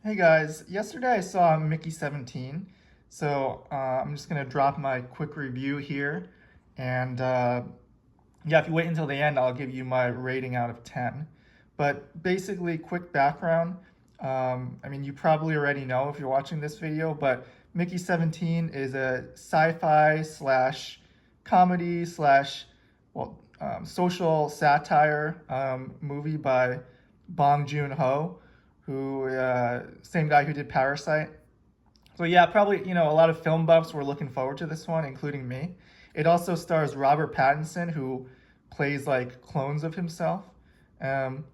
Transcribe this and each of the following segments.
Hey guys, yesterday I saw Mickey 17, so I'm just gonna drop my quick review here, and yeah, if you wait until the end, I'll give you my rating out of 10. But basically, quick background. I mean, you probably already know if you're watching this video, but Mickey 17 is a sci-fi slash comedy slash social satire movie by Bong Joon-ho, who same guy who did Parasite. So yeah, probably a lot of film buffs were looking forward to this one, including me. It also stars Robert Pattinson, who plays like clones of himself. Um,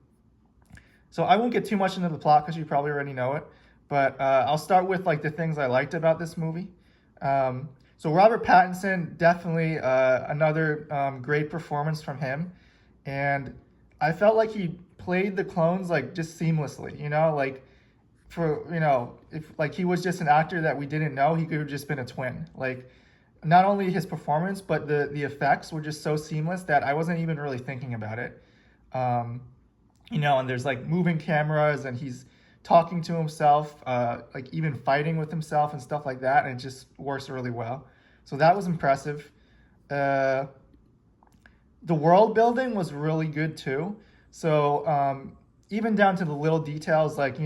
so I won't get too much into the plot because you probably already know it, but I'll start with like the things I liked about this movie. So Robert Pattinson, definitely another great performance from him, and I felt like he played the clones like just seamlessly. Like for if like he was just an actor that we didn't know, he could have just been a twin. Like not only his performance, but the effects were just so seamless that I wasn't even really thinking about it. Um, and there's like moving cameras, and he's talking to himself, like even fighting with himself and stuff like that, and it just works really well. So that was impressive. Uh, the world building was really good too. So even down to the little details, like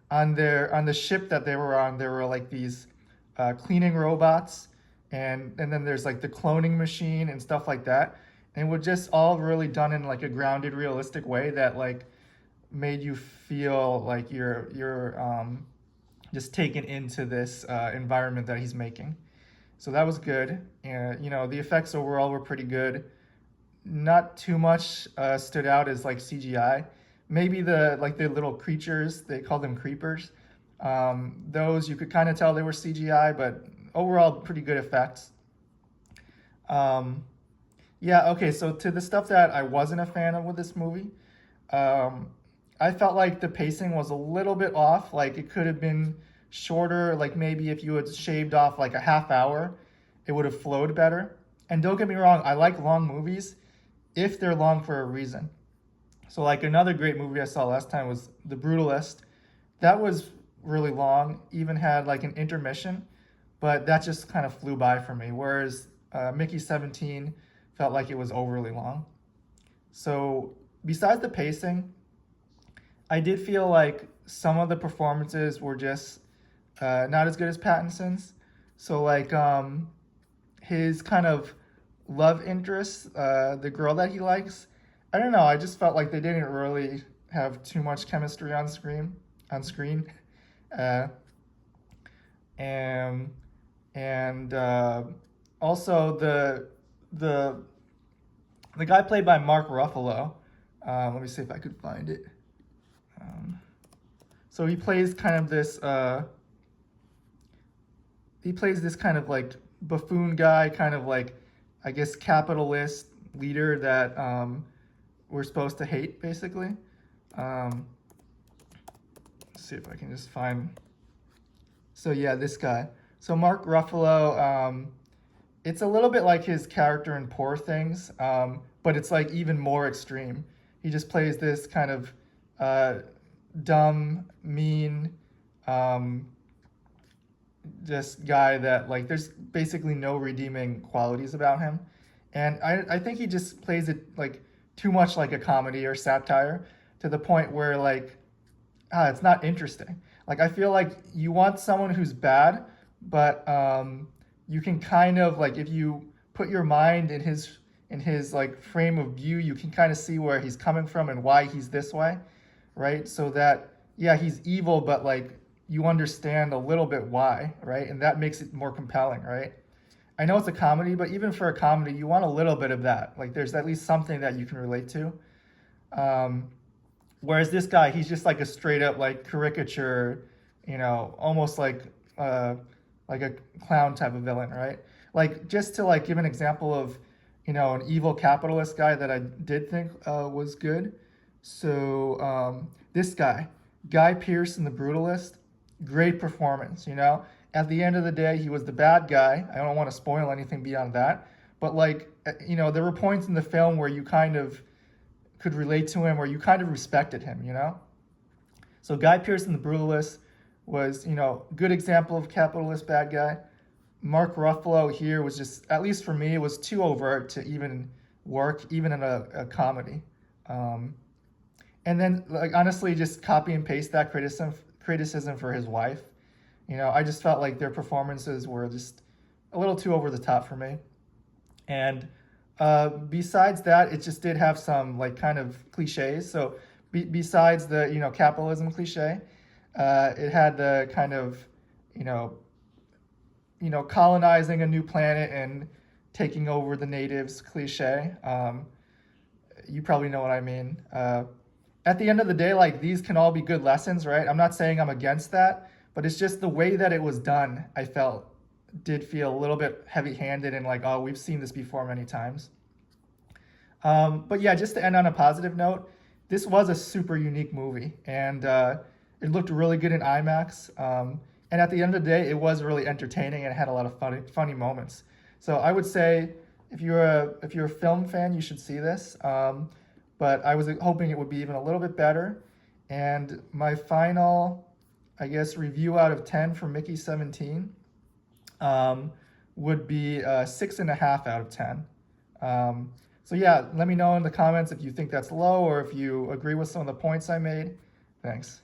on the ship that they were on, there were like these cleaning robots, and then there's like the cloning machine and stuff like that. And it was just all really done in like a grounded, realistic way that like made you feel like you're just taken into this environment that he's making. So that was good. And the effects overall were pretty good. Not too much stood out as like CGI. Maybe the little creatures, they call them creepers. Those you could kind of tell they were CGI, but overall pretty good effects. Um, yeah, okay, so to the stuff that I wasn't a fan of with this movie, um, I felt like the pacing was a little bit off. Like it could have been shorter, like maybe if you had shaved off like a half hour, it would have flowed better. And don't get me wrong, I like long movies if they're long for a reason. So like another great movie I saw last time was The Brutalist. That was really long, even had like an intermission, but that just kind of flew by for me. Whereas Mickey 17 felt like it was overly long. So besides the pacing, I did feel like some of the performances were just not as good as Pattinson's. So like his kind of love interest, the girl that he likes, I don't know. I just felt like they didn't really have too much chemistry on screen. On screen, uh, and also the the guy played by Mark Ruffalo. Let me see if I could find it. Um, so he plays kind of this. He plays this kind of like buffoon guy, kind of like I guess capitalist leader that we're supposed to hate, basically. Um, let's see if I can just find. So yeah, this guy. So Mark Ruffalo. It's a little bit like his character in Poor Things, but it's like even more extreme. He just plays this kind of uh, dumb, mean, um, just guy that like there's basically no redeeming qualities about him. And I think he just plays it like too much like a comedy or satire to the point where like it's not interesting. Like I feel like you want someone who's bad, but you can kind of like if you put your mind in his like frame of view, you can kind of see where he's coming from and why he's this way, right? So that yeah, he's evil, but like you understand a little bit why, right? And that makes it more compelling, right? I know it's a comedy, but even for a comedy, you want a little bit of that. Like there's at least something that you can relate to. Um, Whereas this guy, he's just like a straight up like caricature, almost like a clown type of villain, right? Like just to like give an example of, an evil capitalist guy that I did think was good. So this guy, Guy Pearce in The Brutalist, great performance. At the end of the day, he was the bad guy. I don't want to spoil anything beyond that, but like there were points in the film where you kind of could relate to him, or you kind of respected him. So Guy Pearce in The Brutalist, was, good example of capitalist bad guy. Mark Ruffalo here was just, at least for me, it was too overt to even work, even in a comedy. And then, like, honestly, just copy and paste that criticism for his wife. I just felt like their performances were just a little too over the top for me. And besides that, it just did have some like kind of cliches. So besides the capitalism cliche, it had the kind of you know colonizing a new planet and taking over the natives cliche. You probably know what I mean. At the end of the day, like, these can all be good lessons, right? I'm not saying I'm against that, but it's just the way that it was done, I felt did feel a little bit heavy-handed and like, oh, we've seen this before many times. But yeah, just to end on a positive note, this was a super unique movie, and it looked really good in IMAX. And at the end of the day, it was really entertaining and it had a lot of funny moments. So I would say if you're a film fan, you should see this. But I was hoping it would be even a little bit better. And my final, I guess, review out of 10 for Mickey 17 would be 6.5 out of 10. So yeah, let me know in the comments if you think that's low or if you agree with some of the points I made. Thanks.